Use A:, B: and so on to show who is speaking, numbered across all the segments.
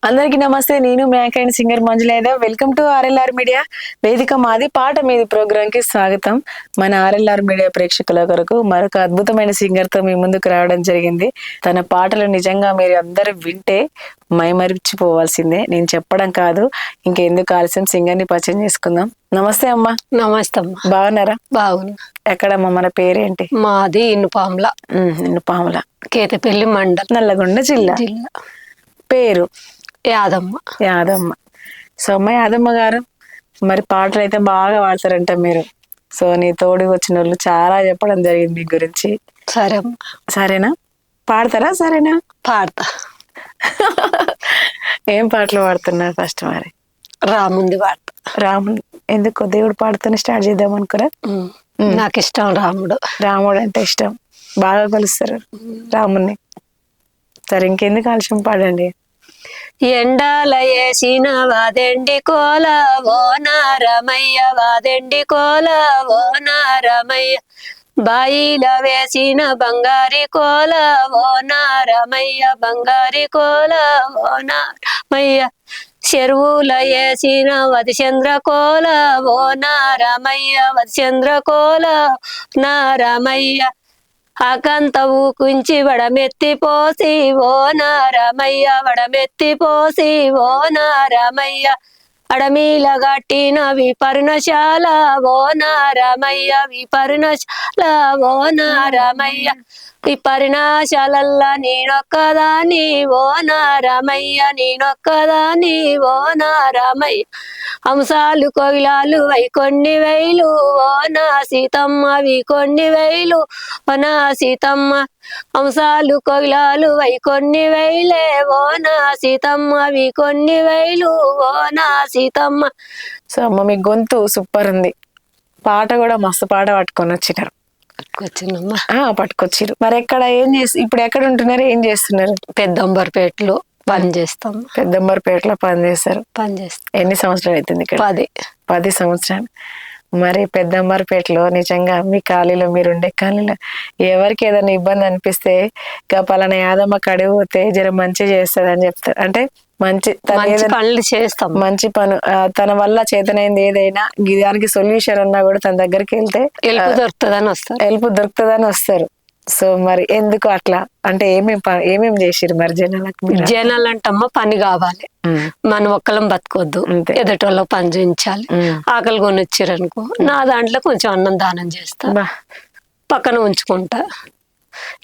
A: అందరికీ నమస్తే. నేను మ్యాక్ సింగర్ మంజులేద. Welcome to RLR media. వేదిక మాది పాట మీది ప్రోగ్రామ్ కి స్వాగతం. మన ఆర్ఎల్ఆర్ మీడియా ప్రేక్షకుల కొరకు మరొక అద్భుతమైన సింగర్ తో మీ ముందుకు రావడం జరిగింది. తన పాటలు నిజంగా మీరు అందరూ వింటే మైమరిచిపోవాల్సిందే. నేను చెప్పడం కాదు, ఇంకెందుకు ఆలస్యం, సింగర్ ని పరిచయం చేసుకుందాం. నమస్తే అమ్మా.
B: నమస్తే అమ్మా.
A: బాగున్నారా?
B: బాగున్నా.
A: ఎక్కడమ్మా మన పేరేంటి?
B: మాది ఇన్నుపాముల.
A: ఇన్నుపాముల,
B: కేతపల్లి మండలం,
A: నల్లగొండ జిల్లా. పేరు
B: యాదమ్మ.
A: యాదమ్మ. సో అమ్మ యాదమ్మ గారు, మరి పాటలు అయితే బాగా పాడతారంట మీరు. సో నీ తోడుకి వచ్చిన వాళ్ళు చాలా చెప్పడం జరిగింది మీ గురించి.
B: సరే అమ్మా.
A: సరేనా? పాడతారా? సరేనా?
B: పాడతా.
A: ఏం పాటలు పాడుతున్నారు ఫస్ట్? మరి
B: రాముంది పాడతా.
A: రాముడు ఎందుకు? దేవుడు పాడుతూనే స్టార్ట్ చేద్దాం అనుకురా?
B: నాకు ఇష్టం రాముడు.
A: రాముడు అంటే ఇష్టం, బాగా కొలుస్తారు రాముణ్ణి. సరే, ఇంకెందుకు ఆలస్యం, పాడండి.
B: ఎండాల వేసిన వాదెండి కోల ఓ నారమయ్య, వాదెండి కోల ఓ నారమయ్య, బాయిల వేసిన బంగారి కోల ఓ నారమయ్య, బంగారి కోల ఓ నారమయ్య, చెరువుల వేసిన వదిచంద్ర కోల ఓ నారమయ్య, వదిచంద్ర కోల నారమయ్య, ఆకంత ఊకుంచి వడమెత్తి పోసి ఓ నారమయ్య, వడమెత్తి పోసి ఓ నారమయ్య, అడమీల గట్టిన విపర్ణశాల ఓ నారమయ్య, విపర్ణశాల ఓ నారమయ్య, విపర్ణశాలల్లా నేనొక్కదాని ఓ నారమయ్య, నేనొక్కదాని ఓ నారమయ్య, హంసాలు కోయిలాలు అవి కొన్ని వేలు ఓ నా సీతమ్మ, అవి కొన్ని వేలు ఓ నా సీతమ్మ, హంసాలు కోయిలాలు అవి కొన్ని వేలే ఓ నా సీతమ్మ, అవి కొన్ని వేలు ఓ నా సీతమ్మ.
A: సో అమ్మ, మీ గొంతు సూపర్ ఉంది. పాట కూడా మస్తు పాట పట్టుకొని వచ్చినారు. పట్టుకొచ్చిరు. మరి ఎక్కడ ఏం చేసి, ఇప్పుడు ఎక్కడ ఉంటున్నారు, ఏం చేస్తున్నారు?
B: పెద్దంబర్పేటలో పని చేస్తాం.
A: పెద్దంబర్పేటలో పని చేస్తారు. ఎన్ని సంవత్సరాలు అవుతుంది ఇక్కడ? 10 సంవత్సరాలు. మరి పెద్దంబర్పేటలో నిజంగా మీ ఖాళీలో, మీరుండే ఖాళీలో ఎవరికి ఏదైనా ఇబ్బంది అనిపిస్తే పలానా యాదమ్మ కడిగి పోతే జర మంచి చేస్తుంది అని చెప్తారు. అంటే మంచి
B: పనులు చేస్తాం,
A: మంచి పను, తన వల్ల చేతనైంది ఏదైనా దానికి సొల్యూషన్ అన్నా కూడా తన దగ్గరికి వెళ్తే
B: హెల్ప్
A: దొరుకుతుందని వస్తారు. సో మరి ఎందుకు అట్లా? అంటే ఏమేమి చేసిరు మరి జనాలకు?
B: జనాలు అంటమ్మ పని కావాలి, మనం ఒక్కలం బతకొద్దు, ఎదుటోళ్ళ పని చేయించాలి. ఆకలి కొని వచ్చారనుకో, నా దాంట్లో కొంచెం అన్నం దానం చేస్తా, పక్కన ఉంచుకుంటా.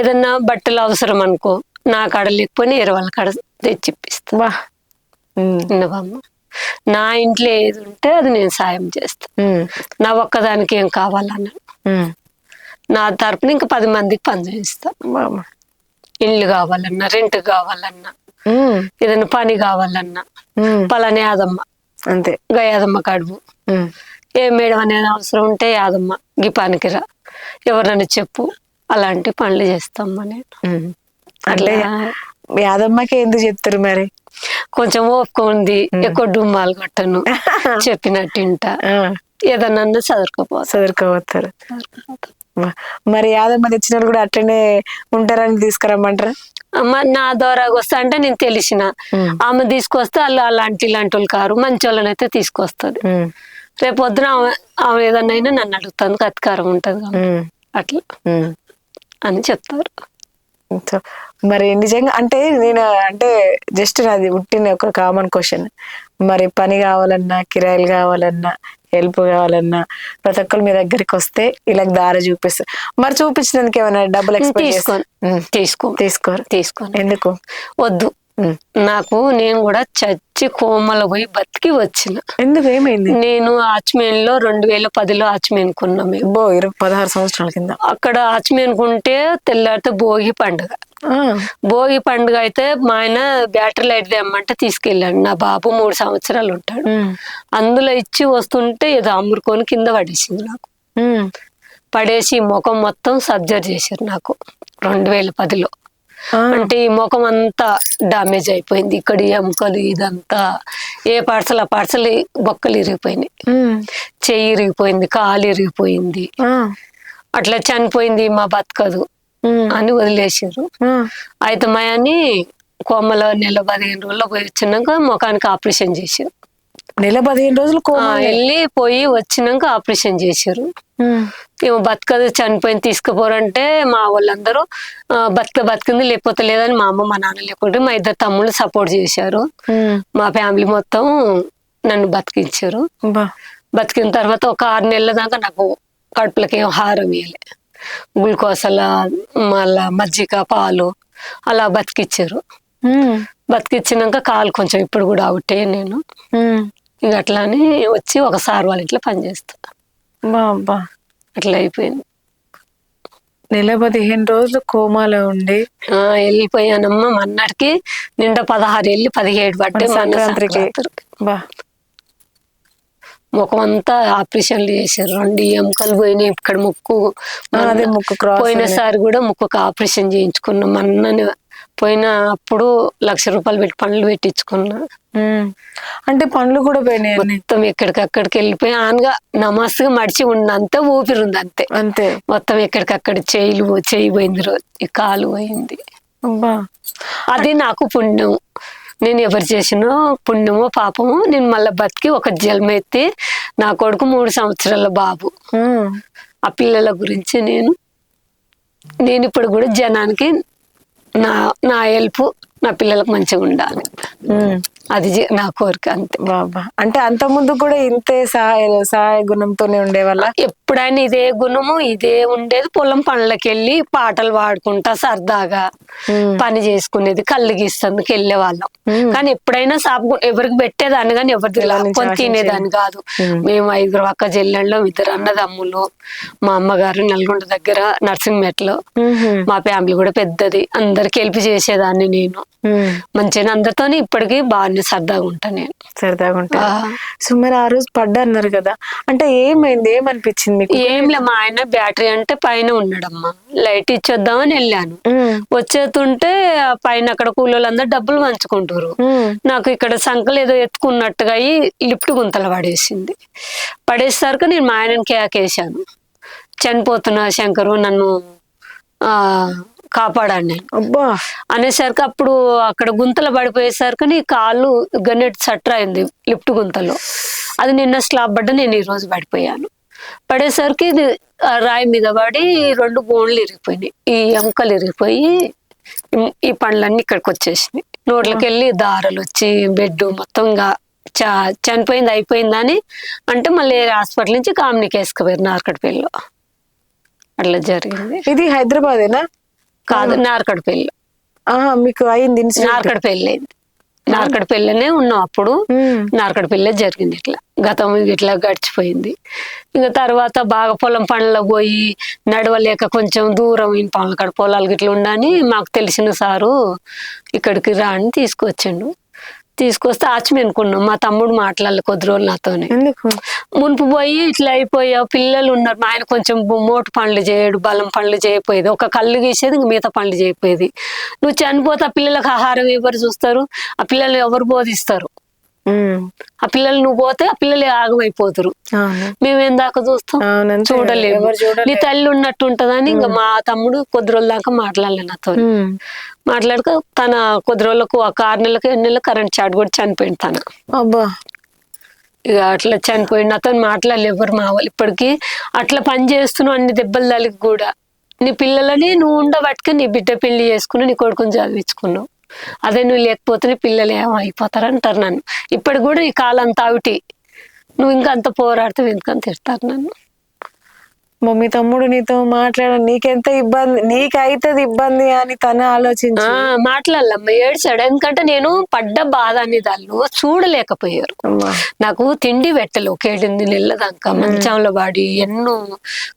B: ఏదన్నా బట్టలు అవసరం అనుకో, నా కాడ లేకపోయినా వాళ్ళ కాడ తెచ్చిప్పిస్తా. నా ఇంట్లో ఏది ఉంటే అది నేను సాయం చేస్తా. నా ఒక్కదానికి ఏం కావాలన్నాను, నా తరపున ఇంకా 10 మందికి పని చేయిస్తా. ఇల్లు కావాలన్నా, రెంట్ కావాలన్నా, ఏదైనా పని కావాలన్నా పలానే యాదమ్మ,
A: అంతే
B: గా యాదమ్మ కడుపు. ఏ మేడం అనేది అవసరం ఉంటే యాదమ్మ గీ పనికిరా, ఎవరన్నా చెప్పు, అలాంటి పనులు చేస్తామ్మా నేను.
A: అట్లా యాదమ్మకి ఎందుకు చెప్తారు మరి?
B: కొంచెం ఓపిక ఉంది, ఎక్కువ డుమ్మాలు కొట్టను, చెప్పినట్టు ఇంట, ఏదన్నా చదువుకోపోతారు.
A: మరి యాదమ్మ తెచ్చిన వాళ్ళు కూడా అట్లనే ఉంటారని తీసుకురమ్మంటారా?
B: నా ద్వారా వస్తా అంటే నేను తెలిసిన ఆమె తీసుకొస్తే వాళ్ళు అలాంటి ఇలాంటి వాళ్ళు కారు, మంచి వాళ్ళని అయితే తీసుకొస్తుంది. రేపు పొద్దున ఆమె ఏదన్నా నన్ను అడుగుతాను, అధికారం ఉంటది అట్లా అని చెప్తారు.
A: మరి నిజంగా అంటే నేను జస్ట్ నాది పుట్టిన ఒక కామన్ క్వశ్చన్. మరి పని కావాలన్నా, కిరాయిలు కావాలన్నా, హెల్ప్ కావాలన్నా ప్రతి ఒక్కరు మీ దగ్గరికి వస్తే ఇలా దారి చూపిస్తారు. మరి చూపించడానికి ఏమైనా డబ్బులు తీసుకోరు? ఎందుకు?
B: వద్దు నాకు, నేను కూడా చచ్చి కోమల పోయి బతికి వచ్చిన.
A: ఎందుకు? ఏమైంది?
B: నేను ఆచ్మేన్ లో 2010లో ఆచ్మేన్ కున్నా. మేము
A: 16 సంవత్సరాల కింద
B: అక్కడ ఆచ్మేన్ కుంటే తెల్లారితే భోగి పండుగ. భోగి పండుగ అయితే మా ఆయన బ్యాటరీ లైట్ తెమ్మంటే తీసుకెళ్ళాడు. నా బాబు 3 సంవత్సరాలు ఉంటాడు. అందులో ఇచ్చి వస్తుంటే ఏదో అమ్మురుకొని కింద పడేసింది. నాకు పడేసి ముఖం మొత్తం సర్జరీ చేశారు నాకు 2010లో. అంటే ఈ ముఖం అంతా డామేజ్ అయిపోయింది. ఇక్కడ ఎముకలు ఇదంతా ఏ పార్సల్ ఆ పార్సల్ బొక్కలు ఇరిగిపోయినాయి, చెయ్యి ఇరిగిపోయింది, కాలు ఇరిగిపోయింది. అట్లా చనిపోయింది, మా బతకదు అని వదిలేసారు. అయితే మా అని కోమలో నెల 15 రోజుల్లో పోయి వచ్చినాక ముఖానికి ఆపరేషన్ చేశారు.
A: నెల 15 రోజులు కోమా
B: వెళ్ళి పోయి వచ్చినాక ఆపరేషన్ చేశారు. ఏమో బతకదు చనిపోయింది తీసుకుపోరంటే మా వాళ్ళందరూ బతికింది లేకపోతే లేదని మా అమ్మ మా నాన్న లేకుంటే మా ఇద్దరు తమ్ముళ్ళు సపోర్ట్ చేశారు. మా ఫ్యామిలీ మొత్తం నన్ను బతికించారు. బతికిన తర్వాత ఒక 6 నెలల దాకా నాకు కడుపులకి ఏం హారం ఇవ్వలే, గ్లూకోజల మళ్ళా మజ్జిగ పాలు అలా బతికిచ్చారు. బతికిచ్చినాక కాలు కొంచెం ఇప్పుడు కూడా అవుటే నేను ఇక అట్లా అని వచ్చి ఒకసారి వాళ్ళ ఇంట్లో పనిచేస్తా. అట్లా అయిపోయింది.
A: నెల 15 రోజులు కోమాలో ఉండి
B: వెళ్ళిపోయానమ్మా. మన్నటికి నిండా 16 వెళ్ళి 17 పడ్డే
A: సంక్రాంతికి.
B: ముఖం అంతా ఆపరేషన్లు చేశారు. 2 ఎముకలు పోయినాయి. ఇక్కడ ముక్కు పోయినసారి కూడా ముక్కుకు ఆపరేషన్ చేయించుకున్నాం. మొన్న పోయిన అప్పుడు ₹1,00,000 పెట్టి పనులు పెట్టించుకున్నా.
A: అంటే పనులు కూడా పోయినాయి
B: మొత్తం ఎక్కడికక్కడికి వెళ్ళిపోయి ఆనగా నమస్గా మడిచి ఉన్న అంతే ఊపిరి ఉంది అంతే
A: అంతే.
B: మొత్తం ఎక్కడికక్కడ చేయి పోయింది, ఈ కాలు పోయింది. అది నాకు పుణ్యం. నేను ఎవరు చేసినో పుణ్యమో పాపమో నేను మళ్ళీ బతికి ఒక జన్మెత్తి నా కొడుకు 3 సంవత్సరాల బాబు. ఆ పిల్లల గురించి నేను ఇప్పుడు కూడా జనానికి నా హెల్ప్ నా పిల్లలకు మంచిగా ఉండాలి, అది నా కోరిక అంతే.
A: బాబా అంటే అంత ముందు కూడా ఇంతే సహాయ గుణంతోనే ఉండేవాళ్ళ?
B: ఎప్పుడైనా ఇదే గుణము ఇదే ఉండేది. పొలం పనులకు వెళ్ళి పాటలు పాడుకుంటా సరదాగా పని చేసుకునేది. కళ్ళు గీస్తందుకు వెళ్ళే వాళ్ళం. కానీ ఎప్పుడైనా ఎవరికి పెట్టేదాన్ని కానీ ఎవరిది తినేదాన్ని కాదు. మేము 5 అక్క చెల్లెళ్ళం, 2 అన్నదమ్ములు, మా అమ్మగారు నల్గొండ దగ్గర నర్సింగ్మెట్లో. మా ఫ్యామిలీ కూడా పెద్దది. అందరికి హెల్ప్ చేసేదాన్ని నేను మంచిగా. అందరితోనే ఇప్పటికీ బాగా సరదాగా ఉంటా నేను.
A: సరదాగా ఉంటా. సో మరి ఆ రోజు పడ్డా అన్నారు కదా, అంటే ఏమైంది, ఏమనిపించింది మీకు?
B: ఏంలే, మా ఆయన బ్యాటరీ అంటే పైన ఉన్నాడమ్మా, లైట్ ఇచ్చొద్దామని వెళ్ళాను. వచ్చేస్తుంటే పైన అక్కడ కూలోళ్ళందరూ డబ్బులు పంచుకుంటారు. నాకు ఇక్కడ సంకలు ఏదో ఎత్తుకున్నట్టుగా అయ్యి లిఫ్ట్ గుంతలు పడేసరికి నేను మా ఆయనని కేకేశాను, చనిపోతున్నా శంకరు నన్ను కాపాడాను నేను అనేసరికి అప్పుడు అక్కడ గుంతలు పడిపోయేసరికి నీ కాళ్ళు గన్నెట్ సట్ర అయింది లిఫ్ట్ గుంతలో. అది నిన్న స్లాబ్ పడ్డ, నేను ఈ రోజు పడిపోయాను. పడేసరికి ఇది రాయి మీద పడి 2 బోన్లు ఇరిగిపోయినాయి. ఈ ఎముకలు ఇరిగిపోయి ఈ పండ్లన్నీ ఇక్కడికి వచ్చేసినాయి. నోట్లకి వెళ్ళి దారాలు వచ్చి బెడ్ మొత్తం చనిపోయింది అయిపోయిందని అంటే మళ్ళీ హాస్పిటల్ నుంచి కామినికి వేసుకుపోయారు నార్కట్పల్లిలో. అట్లా జరిగింది.
A: ఇది హైదరాబాదేనా?
B: కాదు, నార్కట్పల్లి.
A: మీకు అయింది
B: నార్కట్పల్లి అయింది. నార్కట్పల్లినే ఉన్నాం అప్పుడు. నార్కట్పల్లి జరిగింది. ఇట్లా గతం ఇట్లా గడిచిపోయింది. ఇంకా తర్వాత బాగా పొలం పనుల్లో పోయి నడవలేక కొంచెం దూరం ఈ పనులు కాడ పొలాలు గిట్లా ఉండని మాకు తెలిసిన సారు ఇక్కడికి రా అని తీసుకొచ్చిండు. తీసుకొస్తే ఆచమనుకున్నాం. మా తమ్ముడు మాట్లాడలే కొద్ది రోజులు నాతోనే. మునుపు పోయి ఇట్లా అయిపోయావు, పిల్లలు ఉన్నారు. మా ఆయన కొంచెం మోటు పనులు చేయడు, బలం పనులు చేయకపోయేది. ఒక కళ్ళు గీసేది, ఇంక మిగతా పనులు చేయకపోయేది. నువ్వు చనిపోతే ఆ పిల్లలకు ఆహారం ఎవరు చూస్తారు? ఆ పిల్లలు ఎవరు బోధిస్తారు? ఆ పిల్లలు నువ్వు పోతే ఆ పిల్లలు ఆగమైపోతారు. మేమేం దాకా చూస్తాం? చూడలేము. నీ తల్లి ఉన్నట్టు ఉంటదని ఇంకా మా తమ్ముడు కొద్ది రోజుల దాకా మాట్లాడలే నాతో. మాట్లాడక తన కొద్ది రోజులకు 6 నెలలకు 8 నెలలకు కరెంట్ షాట్ కూడా చనిపోయింది తన. ఇక అట్లా చనిపోయింది. నాతో మాట్లాడలే ఎవరు మా వాళ్ళు. ఇప్పటికీ అట్లా పని చేస్తున్నావు, అన్ని దెబ్బలు తల్లికి కూడా. నీ పిల్లలని నువ్వు ఉండబట్టుక నీ బిడ్డ పెళ్లి చేసుకుని నీ కొడుకుని చదివించుకున్నావు. అదే నువ్వు లేకపోతే నీ పిల్లలు ఏమైపోతారు అంటారు నన్ను. ఇప్పటికి కూడా ఈ కాలం తావిటి నువ్వు ఇంకా అంత పోరాడుతావు ఎందుకని తిడతారు నన్ను.
A: మీ తమ్ముడు నీతో మాట్లాడ నీకెంత ఇబ్బంది, నీకైతుంది ఇబ్బంది అని తన ఆలోచించి
B: మాట్లాడలమ్మ, ఏడ్చాడు. ఎందుకంటే నేను పడ్డ బాధ అనేది వాళ్ళు చూడలేకపోయారు. నాకు తిండి పెట్టలే ఒక 8 నెలల దాకా మంచంలో పడి ఎన్నో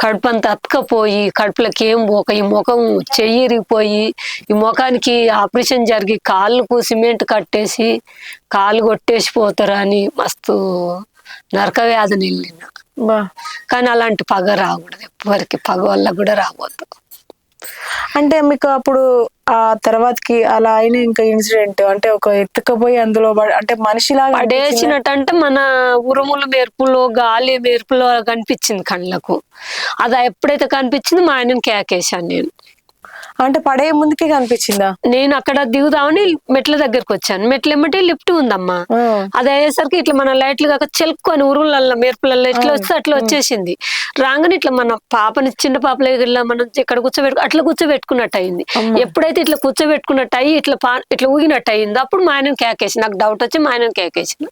B: కడుపంతా అతకపోయి కడుపులకి ఏం పోక ఈ ముఖం చెయ్యిరిగిపోయి ఈ ముఖానికి ఆపరేషన్ జరిగి కాళ్ళకు సిమెంట్ కట్టేసి కాళ్ళు కొట్టేసి పోతారా అని మస్తు నరక వ్యాధిని వెళ్ళిన. కానీ అలాంటి పగ రాకూడదు ఎవరికి, పగ వల్ల కూడా రావద్దు.
A: అంటే మీకు అప్పుడు ఆ తర్వాతకి అలా అయిన ఇంకా ఇన్సిడెంట్ అంటే ఒక ఎత్తుకపోయి అందులో అంటే మనిషిలాగా
B: పడేసినట్టు అంటే మన ఉరుములు మెరుపులో గాలి మెరుపులో కనిపించింది కళ్ళకు. అది ఎప్పుడైతే కనిపించింది మా ఆయనని కేకేశాను నేను.
A: అంటే పడే ముందుకే కనిపించిందా?
B: నేను అక్కడ దిగుదామని మెట్ల దగ్గరకు వచ్చాను. మెట్ల ఎమ్మటి లిఫ్ట్ ఉందమ్మా. అది అయ్యేసరికి ఇట్లా మన లైట్లు కాక చెలుక్కొని ఉరువులల్లో మెరుపులలో ఎట్లా వస్తే అట్లా వచ్చేసింది. రాగానే ఇట్లా మన పాపని చిన్న పాపల మనం ఇక్కడ అట్లా కూర్చోబెట్టుకున్నట్టు అయింది. ఎప్పుడైతే ఇట్లా కూర్చోబెట్టుకున్నట్టు అయ్యి ఇట్లా ఊగినట్టు అయింది, అప్పుడు మా ఆయన కేకేసి, నాకు డౌట్ వచ్చి మా ఆయన కేకేసిన,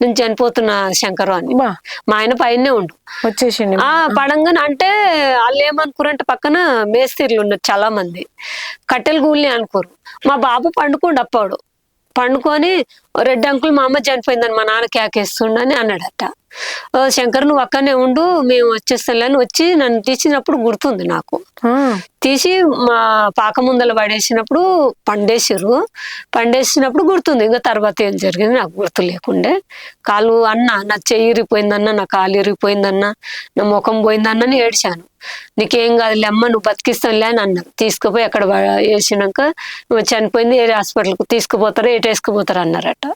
B: నేను చనిపోతున్నా శంకరు అని. మా ఆయన పైనే ఉండు
A: వచ్చేసింది.
B: పడంగానే అంటే వాళ్ళు ఏమనుకోరంటే పక్కన మేస్త్రీలు ఉన్నారు చాలా మంది, కట్టెలు గూళ్ళని అనుకోరు. మా బాబు పండుకొని రెడ్డి అంకుల్ మా అమ్మ చనిపోయిందని మా నాన్న కేకేస్తుండని అన్నాడట. శంకర్ నువ్వు అక్కడనే ఉండు, మేము వచ్చేస్తాం వచ్చి నన్ను తీసినప్పుడు గుర్తుంది నాకు. తీసి మా పాక ముందల పడేసినప్పుడు పండేసినప్పుడు గుర్తుంది. ఇంకా తర్వాత ఏం జరిగింది నాకు గుర్తు లేకుండే. కాలు నా చెయ్యి ఇరిగిపోయిందన్నా, నా కాలు ఇరిగిపోయిందన్నా, నా ముఖం పోయిందన్నా ఏడ్చాను. నీకేం కాదులే అమ్మ, నువ్వు బతికిస్తానులే అని అన్నారు. తీసుకుపోయి అక్కడ వేసినాక చనిపోయింది, ఏ హాస్పిటల్కి తీసుకుపోతారు, ఏటేసుకుపోతారు అన్నారట.